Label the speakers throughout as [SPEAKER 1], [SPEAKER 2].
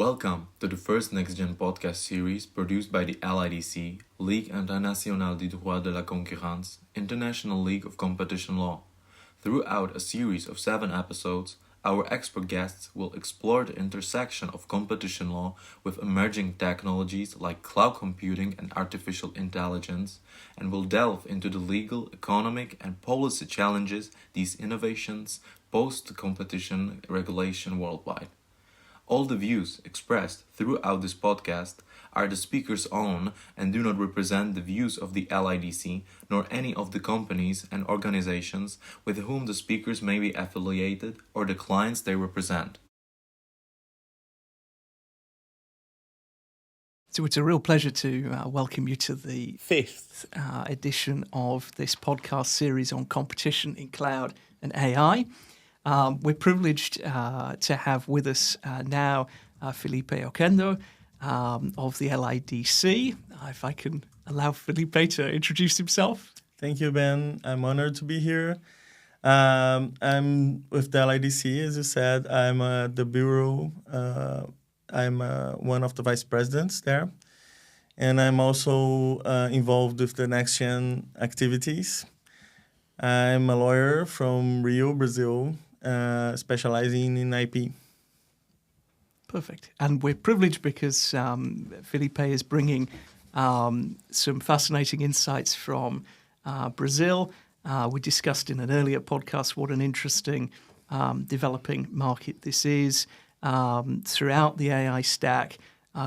[SPEAKER 1] Welcome to the first Nex Gen podcast series produced by the LIDC, Ligue internationale du droit de la concurrence, International League of Competition Law. Throughout a series of 7 episodes, our expert guests will explore the intersection of competition law with emerging technologies like cloud computing and artificial intelligence, and will delve into the legal, economic, and policy challenges these innovations pose to competition regulation worldwide. All the views expressed throughout this podcast are the speaker's own and do not represent the views of the LIDC nor any of the companies and organizations with whom the speakers may be affiliated or the clients they represent.
[SPEAKER 2] So it's a real pleasure to welcome you to the 5th edition of this podcast series on competition in cloud and AI. We're privileged to have with us now Felipe Oquendo of the LIDC. If I can allow Felipe to introduce himself.
[SPEAKER 3] Thank you, Ben. I'm honored to be here. I'm with the LIDC, as you said. I'm the bureau. I'm one of the vice presidents there. And I'm also involved with the Nex Gen activities. I'm a lawyer from Rio, Brazil, specializing in IP.
[SPEAKER 2] Perfect. And we're privileged because Felipe is bringing some fascinating insights from Brazil. We discussed in an earlier podcast what an interesting developing market this is throughout the AI stack.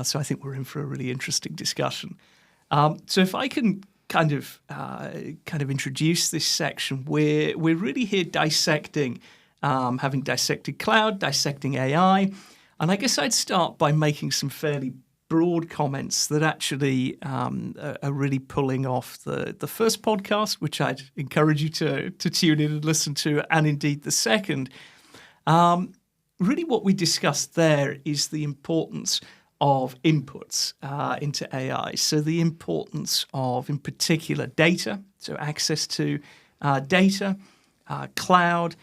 [SPEAKER 2] So I think we're in for a really interesting discussion. So if I can kind of introduce this section, we're really here dissecting, having dissected cloud, dissecting AI. And I guess I'd start by making some fairly broad comments that actually are really pulling off the first podcast, which I'd encourage you to tune in and listen to, and indeed the second. Really what we discussed there is the importance of inputs into AI. So the importance of, in particular, data, so access to data, cloud,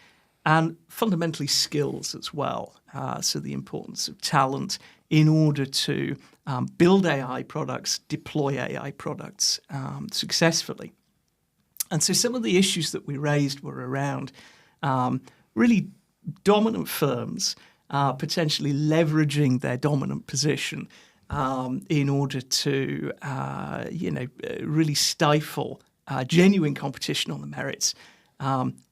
[SPEAKER 2] and fundamentally skills as well. So the importance of talent in order to build AI products, deploy AI products successfully. And so some of the issues that we raised were around really dominant firms potentially leveraging their dominant position in order to, really stifle genuine competition on the merits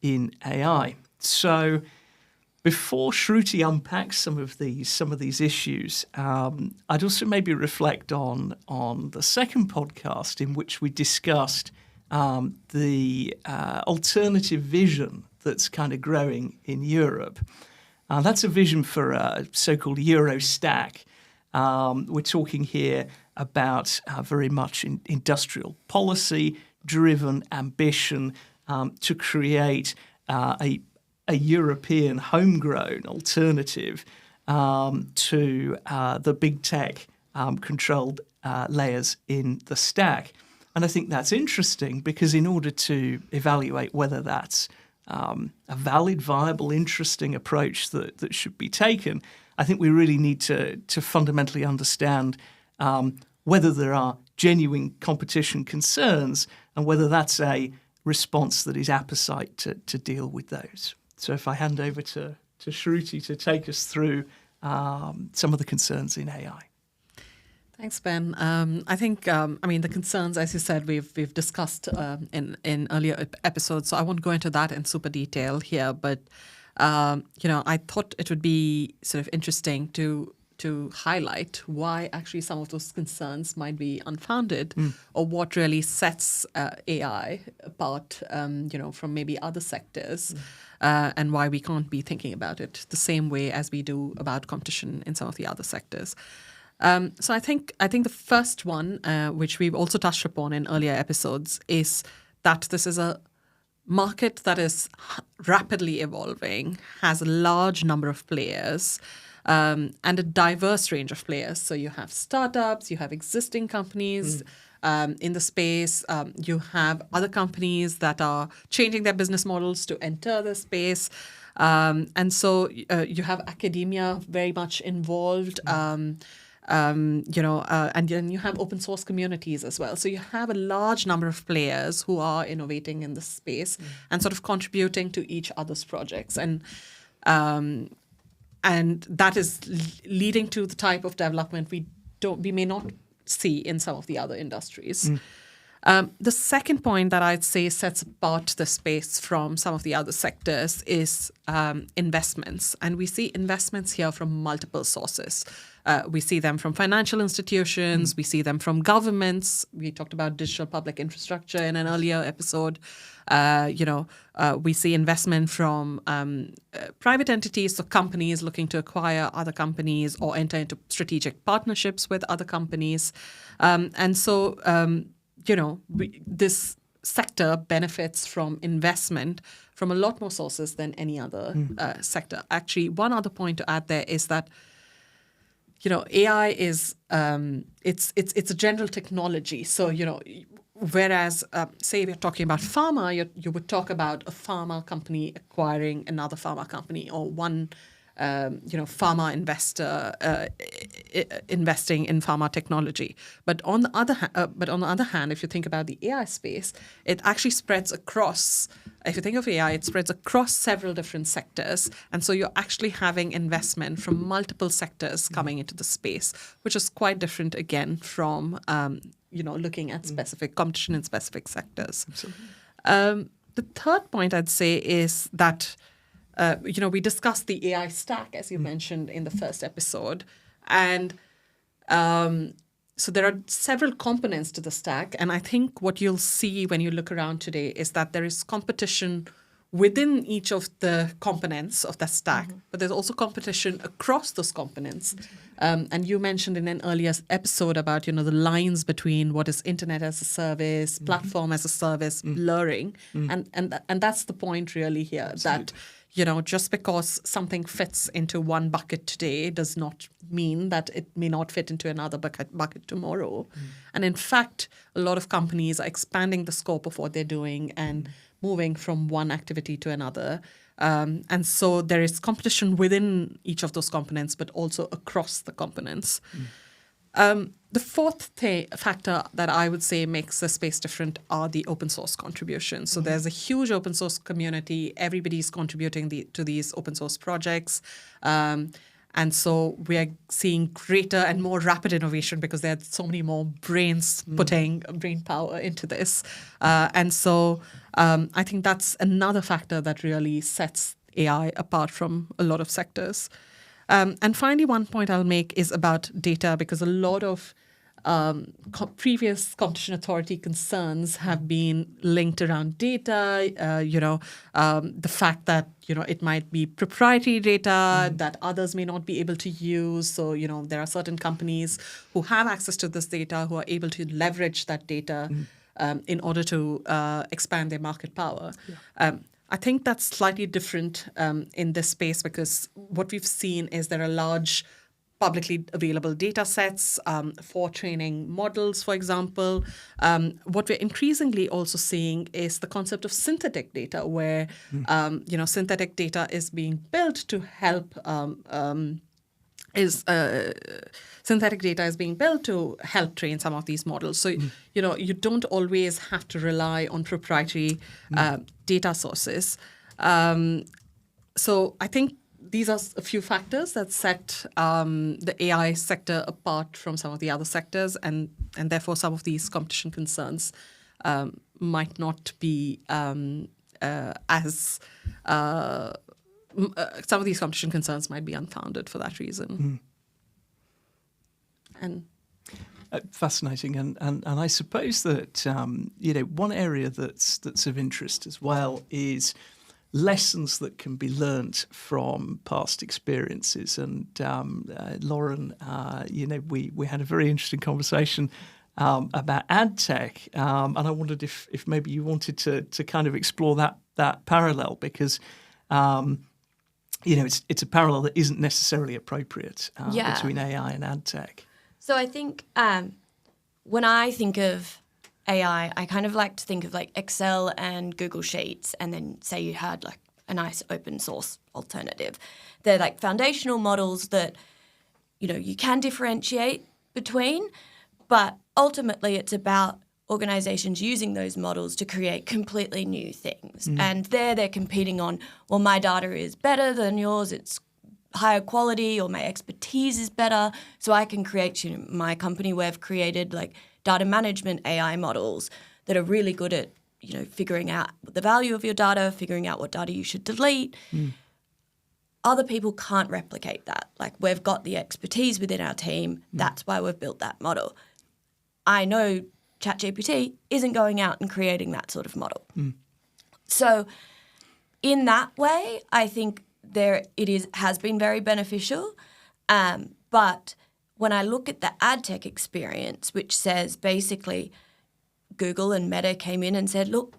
[SPEAKER 2] in AI. So before Shruti unpacks some of these issues, I'd also maybe reflect on the second podcast in which we discussed the alternative vision that's kind of growing in Europe. That's a vision for a so-called Euro stack. We're talking here about very much industrial policy-driven ambition to create a European homegrown alternative to the big tech controlled layers in the stack. And I think that's interesting because in order to evaluate whether that's a valid, viable, interesting approach that should be taken, I think we really need to fundamentally understand whether there are genuine competition concerns and whether that's a response that is apposite to deal with those. So if I hand over to Shruti to take us through some of the concerns in AI.
[SPEAKER 4] Thanks, Ben. I think, the concerns, as you said, we've discussed in earlier episodes, so I won't go into that in super detail here. But, I thought it would be sort of interesting to highlight why actually some of those concerns might be unfounded or what really sets AI apart, from maybe other sectors and why we can't be thinking about it the same way as we do about competition in some of the other sectors. So I think the first one, which we've also touched upon in earlier episodes, is that this is a market that is rapidly evolving, has a large number of players, and a diverse range of players. So you have startups, you have existing companies in the space, you have other companies that are changing their business models to enter the space. And so you have academia very much involved. And then you have open source communities as well. So you have a large number of players who are innovating in this space and sort of contributing to each other's projects. And that is leading to the type of development we may not see in some of the other industries. The second point that I'd say sets apart the space from some of the other sectors is investments. And we see investments here from multiple sources. We see them from financial institutions. We see them from governments. We talked about digital public infrastructure in an earlier episode. We see investment from private entities, so companies looking to acquire other companies or enter into strategic partnerships with other companies. This sector benefits from investment from a lot more sources than any other sector. Actually, one other point to add there is that AI is it's a general technology. So whereas say we're talking about pharma, you would talk about a pharma company acquiring another pharma company, or one pharma investor investing in pharma technology. But on the other hand, if you think about the AI space, it actually spreads across. If you think of AI, it spreads across several different sectors, and so you're actually having investment from multiple sectors coming into the space, which is quite different again from looking at specific competition in specific sectors. The third point I'd say is that. We discussed the AI stack, as you mentioned in the first episode. And so there are several components to the stack. And I think what you'll see when you look around today is that there is competition within each of the components of the stack, but there's also competition across those components. And you mentioned in an earlier episode about, the lines between what is internet as a service, platform as a service, blurring. And that's the point really here, that just because something fits into one bucket today does not mean that it may not fit into another bucket tomorrow. And in fact, a lot of companies are expanding the scope of what they're doing and moving from one activity to another. And so there is competition within each of those components, but also across the components. The fourth factor that I would say makes the space different are the open source contributions. So there's a huge open source community. Everybody's contributing to these open source projects. And so we are seeing greater and more rapid innovation because there are so many more brains putting brain power into this. And so I think that's another factor that really sets AI apart from a lot of sectors. And finally, one point I'll make is about data, because a lot of previous competition authority concerns have been linked around data, the fact that, it might be proprietary data that others may not be able to use. So, there are certain companies who have access to this data who are able to leverage that data in order to expand their market power. Yeah. I think that's slightly different in this space, because what we've seen is there are large publicly available data sets for training models, for example. What we're increasingly also seeing is the concept of synthetic data, where synthetic data is being built to help synthetic data is being built to help train some of these models. So, you don't always have to rely on proprietary data sources. So I think these are a few factors that set the AI sector apart from some of the other sectors, and therefore some of these competition concerns might not be some of these competition concerns might be unfounded for that reason. And
[SPEAKER 2] fascinating, and I suppose that one area that's of interest as well is lessons that can be learnt from past experiences. And Lauren, we had a very interesting conversation about AdTech, and I wondered if maybe you wanted to kind of explore that parallel, because it's a parallel that isn't necessarily appropriate between AI and AdTech.
[SPEAKER 5] So I think when I think of AI, I kind of like to think of like Excel and Google Sheets, and then say you had like a nice open source alternative. They're like foundational models that, you can differentiate between, but ultimately it's about organizations using those models to create completely new things. And they're competing on, well, my data is better than yours, it's higher quality, or my expertise is better, so I can create, my company, we've created like data management AI models that are really good at, figuring out the value of your data, figuring out what data you should delete. Other people can't replicate that. Like, we've got the expertise within our team. That's why we've built that model. I know ChatGPT isn't going out and creating that sort of model. So in that way, I think has been very beneficial. But when I look at the AdTech experience, which says basically Google and Meta came in and said, look,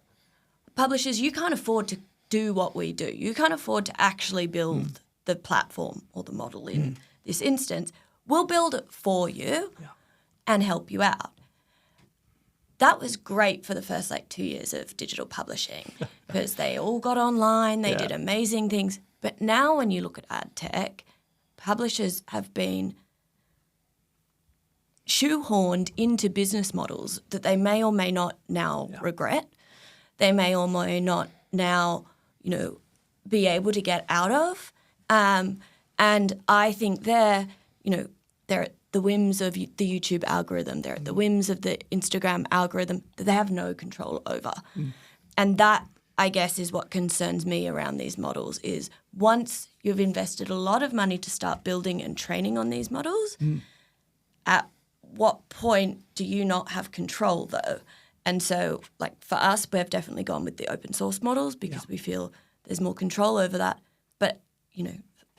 [SPEAKER 5] publishers, you can't afford to do what we do. You can't afford to actually build the platform or the model in this instance. We'll build it for you and help you out. That was great for the first 2 years of digital publishing because they all got online, they did amazing things. But now when you look at AdTech, publishers have been shoehorned into business models that they may or may not now regret. They may or may not now, be able to get out of. And I think they're at the whims of the YouTube algorithm. They're at the whims of the Instagram algorithm that they have no control over. And that, I guess, is what concerns me around these models is once you've invested a lot of money to start building and training on these models, at what point do you not have control, though? And so, for us, we've definitely gone with the open source models because we feel there's more control over that. But,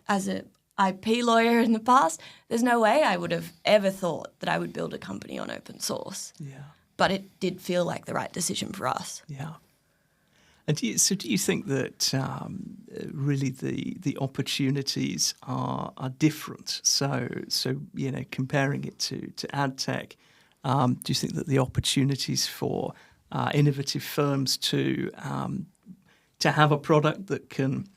[SPEAKER 5] as an IP lawyer in the past, there's no way I would have ever thought that I would build a company on open source. But it did feel like the right decision for us.
[SPEAKER 2] And do you think that really the opportunities are different? So comparing it to AdTech, do you think that the opportunities for innovative firms to have a product that can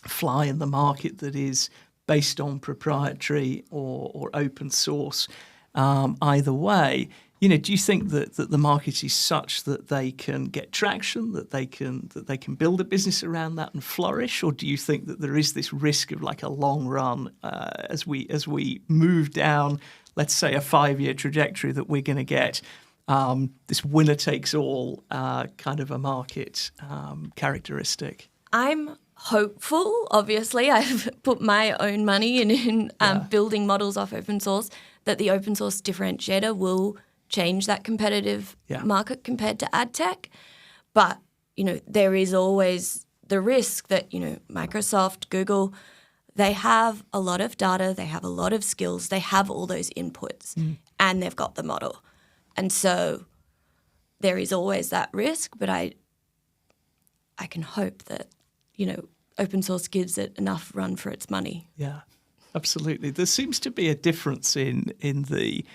[SPEAKER 2] fly in the market that is based on proprietary or open source, either way, do you think that the market is such that they can get traction, that they can build a business around that and flourish, or do you think that there is this risk of a long run as we move down, let's say, a 5-year trajectory, that we're going to get this winner takes all kind of a market characteristic?
[SPEAKER 5] I'm hopeful. Obviously, I've put my own money in building models off open source, that the open source differentiator will change that competitive market compared to AdTech. But, there is always the risk that, Microsoft, Google, they have a lot of data, they have a lot of skills, they have all those inputs, and they've got the model. And so there is always that risk, but I can hope that, open source gives it enough run for its money.
[SPEAKER 2] Yeah, absolutely. There seems to be a difference in the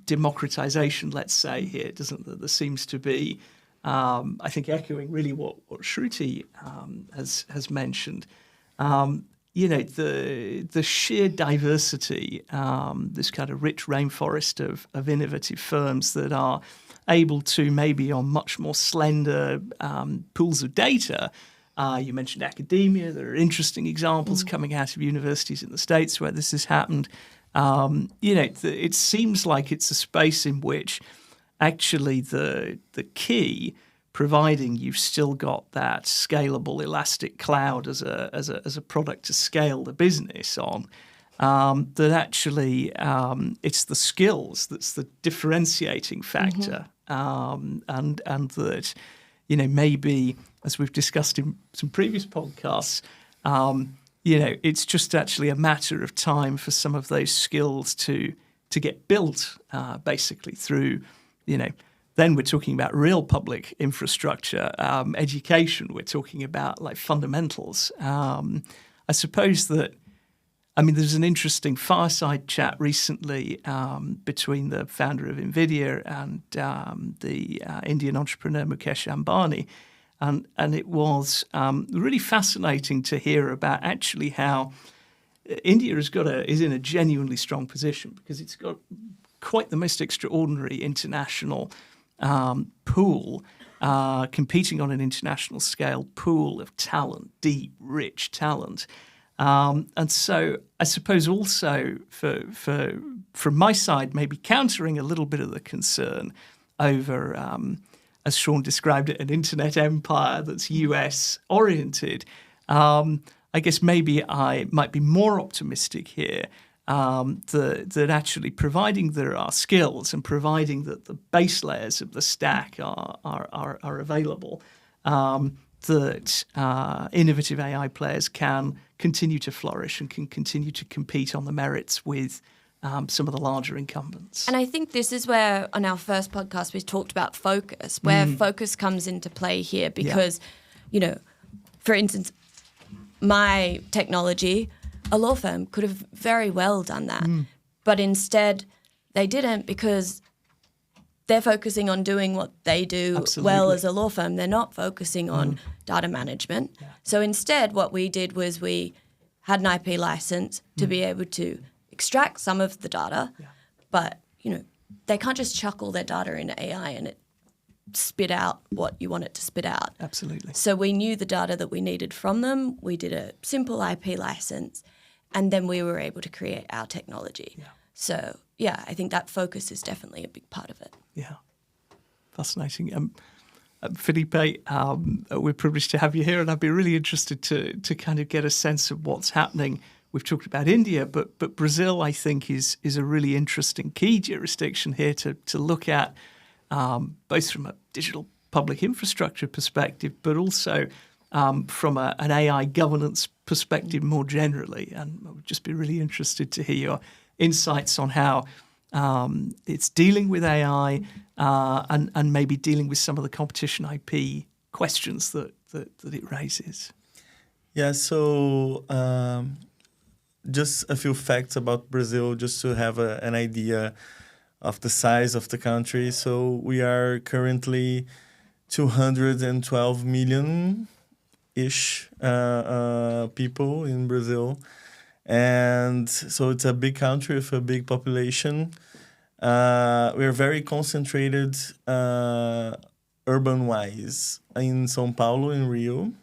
[SPEAKER 2] democratization, let's say, here, doesn't there? There seems to be, I think, echoing really what Shruti has mentioned. The sheer diversity, this kind of rich rainforest of innovative firms that are able to, maybe on much more slender pools of data. You mentioned academia. There are interesting examples coming out of universities in the States where this has happened. It seems like it's a space in which actually the key, providing you've still got that scalable, elastic cloud as a product to scale the business on, that actually it's the skills that's the differentiating factor, and that maybe, as we've discussed in some previous podcasts, it's just actually a matter of time for some of those skills to get built, basically through, then we're talking about real public infrastructure, education. We're talking about fundamentals. I suppose that, there's an interesting fireside chat recently between the founder of NVIDIA and the Indian entrepreneur Mukesh Ambani. and it was really fascinating to hear about actually how India is in a genuinely strong position because it's got quite the most extraordinary international pool, competing on an international scale, pool of talent, deep, rich talent. And so I suppose also from my side, maybe countering a little bit of the concern over, as Sean described it, an internet empire that's US oriented. I guess maybe I might be more optimistic here that actually providing there are skills and providing that the base layers of the stack are available, that innovative AI players can continue to flourish and can continue to compete on the merits with some of the larger incumbents.
[SPEAKER 5] And I think this is where, on our first podcast, we talked about focus, where focus comes into play here because, for instance, my technology, a law firm could have very well done that. But instead, they didn't because they're focusing on doing what they do well as a law firm. They're not focusing on data management. Yeah. So instead, what we did was we had an IP license to be able to extract some of the data, but, they can't just chuck all their data into AI and it spit out what you want it to spit out.
[SPEAKER 2] Absolutely.
[SPEAKER 5] So we knew the data that we needed from them. We did a simple IP license, and then we were able to create our technology. Yeah. So, I think that focus is definitely a big part of it.
[SPEAKER 2] Yeah. Fascinating. Felipe, we're privileged to have you here, and I'd be really interested to kind of get a sense of what's happening. We've talked about India, but Brazil, I think, is a really interesting key jurisdiction here to look at, both from a digital public infrastructure perspective, but also from an AI governance perspective more generally. And I would just be really interested to hear your insights on how it's dealing with AI and maybe dealing with some of the competition IP questions that it raises.
[SPEAKER 3] Yeah, so just a few facts about Brazil, just to have an idea of the size of the country. So we are currently 212 million-ish people in Brazil. And so it's a big country with a big population. We're very concentrated urban-wise in São Paulo, in Rio.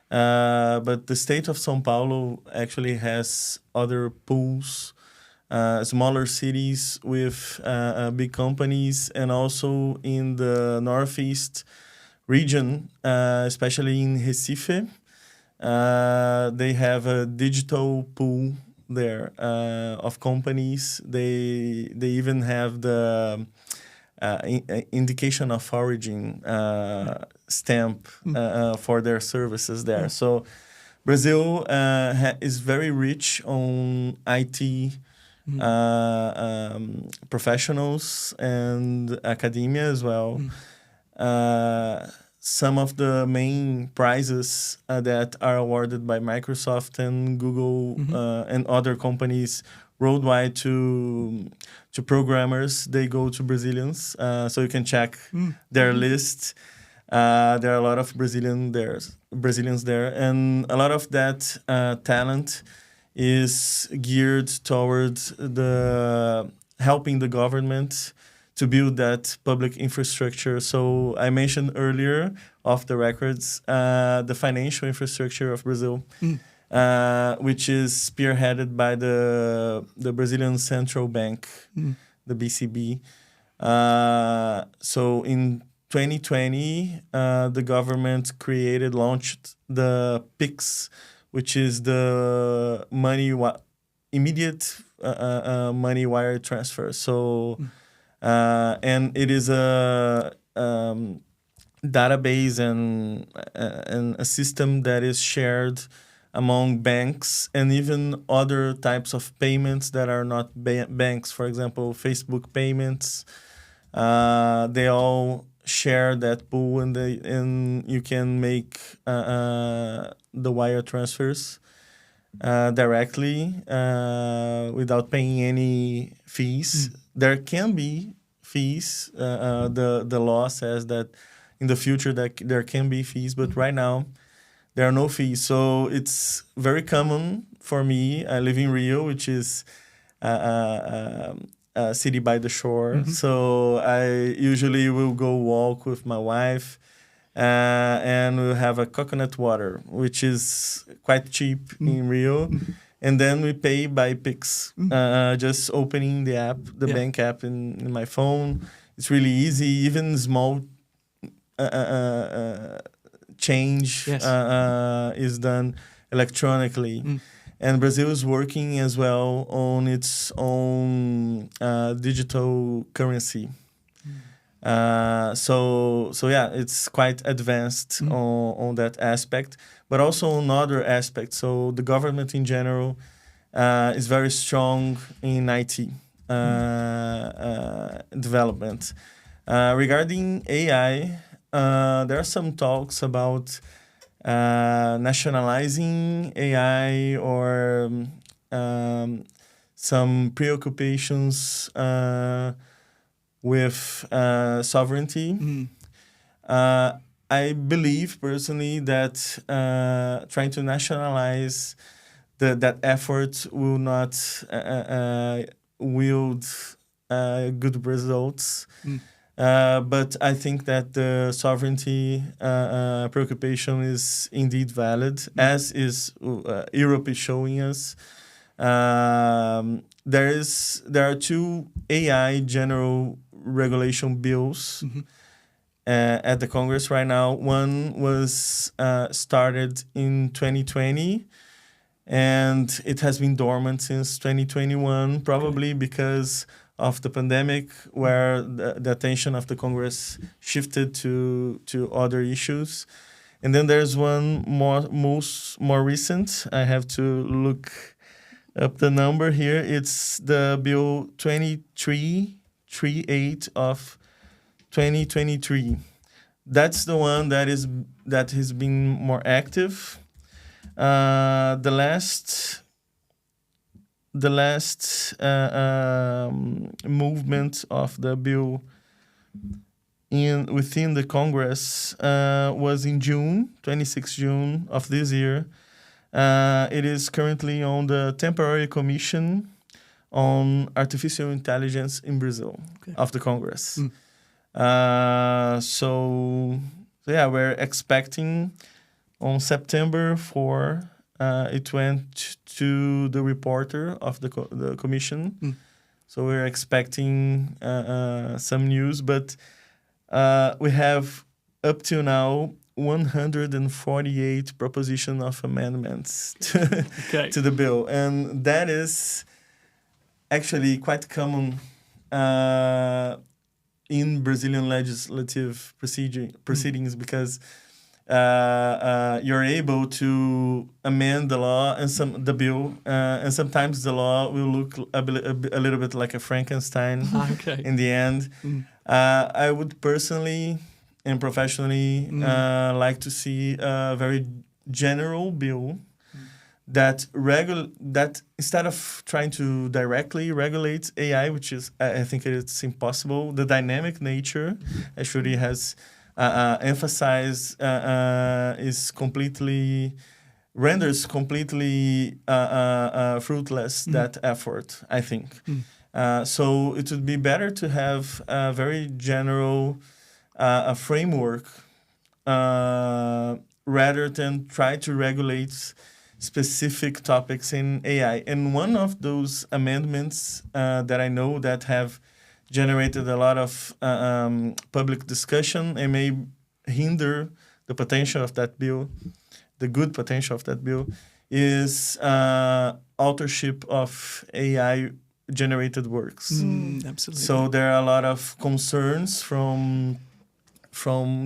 [SPEAKER 3] But the state of São Paulo actually has other pools, smaller cities with big companies, and also in the Northeast region, especially in Recife, they have a digital pool there of companies. They even have the indication of origin stamp for their services there. So Brazil is very rich on IT professionals and academia as well. Some of the main prizes that are awarded by Microsoft and Google and other companies worldwide to programmers, they go to Brazilians. So you can check their list. There are a lot of Brazilians there, and a lot of that talent is geared towards helping the government to build that public infrastructure. So I mentioned earlier, off the records, the financial infrastructure of Brazil, which is spearheaded by the Brazilian Central Bank, the BCB. So in 2020, the government launched the PIX, which is the immediate money wire transfer. So, and it is a database and a system that is shared among banks and even other types of payments that are not banks. For example, Facebook payments. They all share that pool, and you can make the wire transfers directly without paying any fees. There can be fees. The law says that in the future that there can be fees, but right now there are no fees. So it's very common for me. I live in Rio, which is a city by the shore. So I usually will go walk with my wife, and we'll have a coconut water, which is quite cheap in Rio. And then we pay by Pix, just opening the app, the bank app in my phone. It's really easy. Even small change is done electronically. And Brazil is working as well on its own digital currency. So yeah, it's quite advanced on that aspect, but also on other aspects. So the government in general is very strong in IT development. Regarding AI, there are some talks about nationalizing AI or some preoccupations with sovereignty. I believe personally that trying to nationalize that effort will not wield good results. But I think that the sovereignty preoccupation is indeed valid, as is Europe is showing us. There are two AI general regulation bills at the Congress right now. One was started in 2020, and it has been dormant since 2021, probably because of the pandemic, where the attention of the Congress shifted to other issues. And then there's one more recent. I have to look up the number here. It's the Bill 2338 of 2023. That's the one that has been more active. The last movement of the bill within the Congress was in June, 26 June of this year. It is currently on the temporary commission on artificial intelligence in Brazil of the Congress. So yeah, we're expecting on September 4. It went to the reporter of the commission. So we're expecting some news, but we have up to now 148 proposition of amendments to the bill. And that is actually quite common in Brazilian legislative proceedings because you're able to amend the law and the bill, and sometimes the law will look a little bit like a Frankenstein in the end. I would personally and professionally like to see a very general bill that instead of trying to directly regulate AI, which is I think it's impossible, the dynamic nature, as Shruti has emphasized, renders completely fruitless that effort, I think. So it would be better to have a very general a framework rather than try to regulate specific topics in AI. And one of those amendments that I know that have generated a lot of public discussion and may hinder the potential of that bill, the good potential of that bill, is authorship of AI-generated works.
[SPEAKER 2] Absolutely.
[SPEAKER 3] So there are a lot of concerns from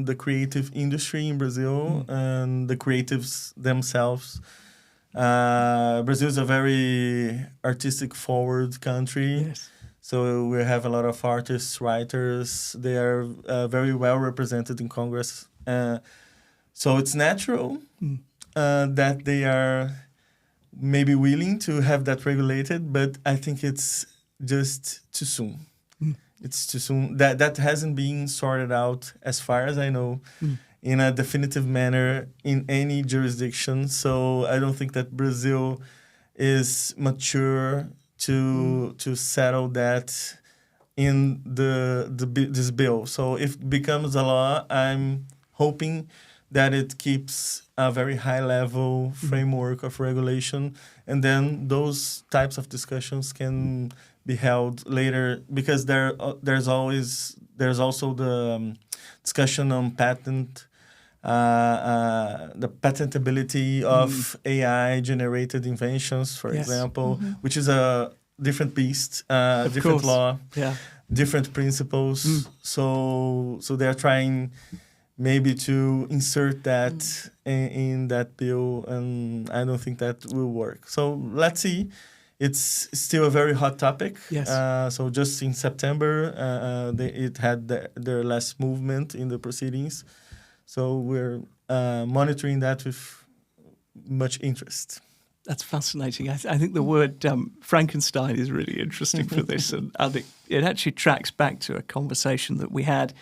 [SPEAKER 3] the creative industry in Brazil and the creatives themselves. Brazil is a very artistic forward country.
[SPEAKER 2] Yes.
[SPEAKER 3] So we have a lot of artists, writers. They are very well represented in Congress. So it's natural that they are maybe willing to have that regulated, but I think it's just too soon. It's too soon. That hasn't been sorted out, as far as I know, in a definitive manner in any jurisdiction. So I don't think that Brazil is mature to settle that in this bill. So if it becomes a law, I'm hoping that it keeps a very high level framework of regulation, and then those types of discussions can be held later, because there's also the discussion on the patentability of AI generated inventions, for example, which is a different beast, different
[SPEAKER 2] course.
[SPEAKER 3] law,
[SPEAKER 2] Yeah.
[SPEAKER 3] different principles. So they're trying maybe to insert that in that bill, and I don't think that will work. So let's see. It's still a very hot topic.
[SPEAKER 2] Yes.
[SPEAKER 3] So just in September, it had their last movement in the proceedings. So we're monitoring that with much interest.
[SPEAKER 2] That's fascinating. I think the word Frankenstein is really interesting for this, and it actually tracks back to a conversation that we had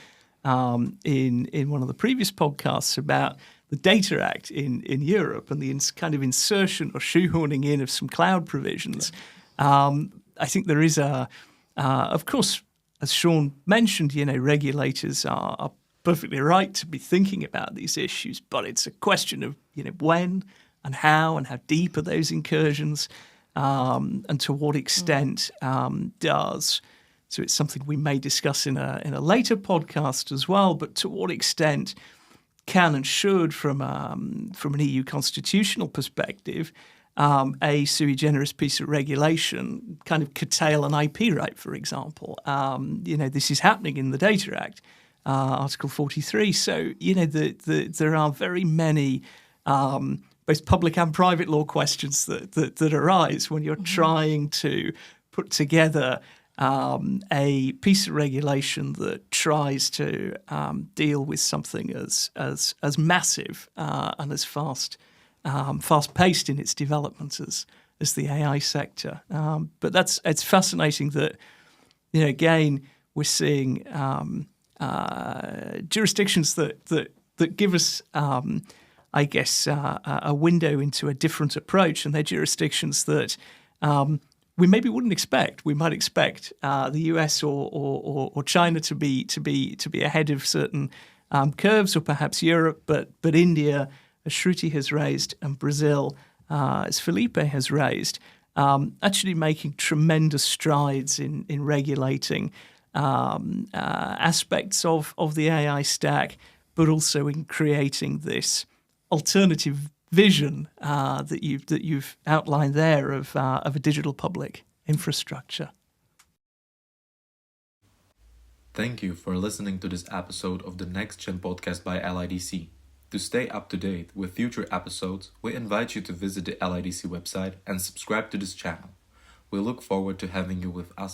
[SPEAKER 2] in one of the previous podcasts about the Data Act in Europe and the kind of insertion or shoehorning in of some cloud provisions. I think there is of course, as Sean mentioned, regulators are perfectly right to be thinking about these issues, but it's a question of when and how deep are those incursions, and to what extent does. So it's something we may discuss in a later podcast as well. But to what extent can and should, from an EU constitutional perspective, a sui generis piece of regulation kind of curtail an IP right, for example? This is happening in the Data Act, Article 43. So there are very many both public and private law questions that arise when you're trying to put together a piece of regulation that tries to deal with something as massive and as fast-paced in its development as the AI sector. But it's fascinating that again we're seeing jurisdictions that give us I guess a window into a different approach, and they're jurisdictions that we maybe wouldn't expect. We might expect the US or China to be ahead of certain curves, or perhaps Europe, but India, as Shruti has raised, and Brazil, as Felipe has raised, actually making tremendous strides in regulating aspects of the AI stack, but also in creating this alternative vision that you've outlined there of a digital public infrastructure.
[SPEAKER 1] Thank you for listening to this episode of the Nex Gen podcast by LIDC. To stay up to date with future episodes, we invite you to visit the LIDC website and subscribe to this channel. We look forward to having you with us